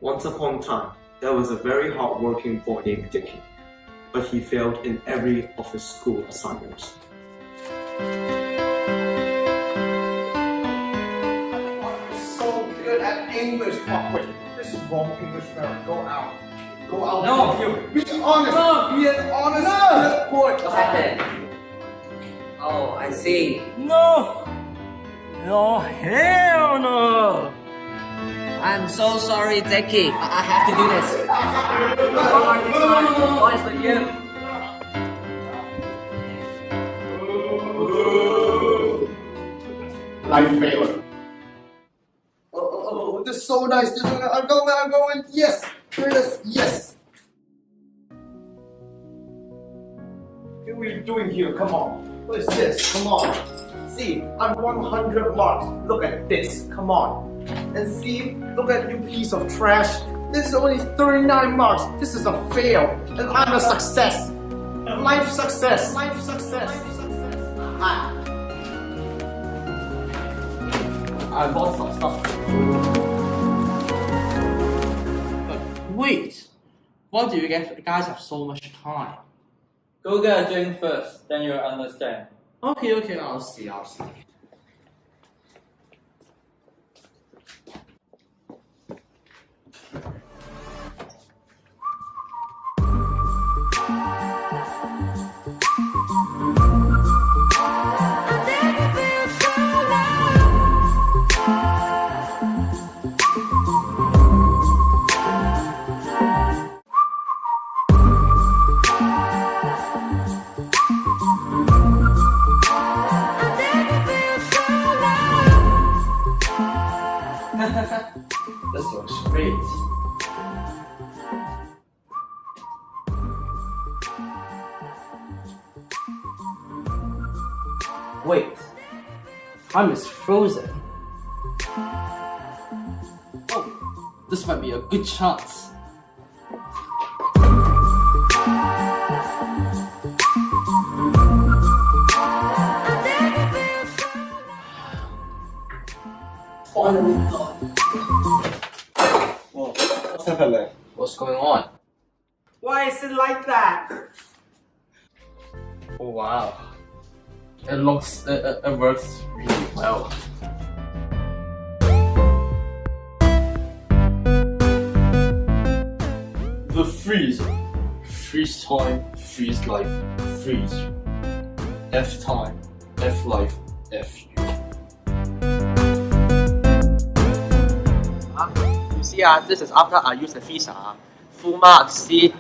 Once upon a time, there was a very hard-working boy named Dicky, but he failed in every of his school assignments. So good at English. Oh, wait, this is wrong English grammar. Go out. Go out. No. You. Be honest. No. Be an honest good boy. What happened? Oh, I see. No! No, hell no! I'm so sorry, Dicky. I have to do this. Boys with you. Life failure. Oh, this is so nice. I'm going. Yes. Here it is. Yes. What are you doing here? Come on. What is this? Come on. See, I'm 100 marks. Look at this. Come on. And see, look at you piece of trash. This is only 39 marks. This is a fail. And I'm a success. Life success. Life success. Ah. I bought some stuff. But wait, why do you guys have so much time? Go get a drink first, then you'll understand. Okay, I'll see. This looks great. Wait, time is frozen. Oh, this might be a good chance. Finally done. Whoa, what's happening? What's going on? Why is it like that? Oh wow. It works really well. The freezer. Freeze time, freeze life, freeze. F time, F life, F you. You see, this is after I use the visa. Full marks, see?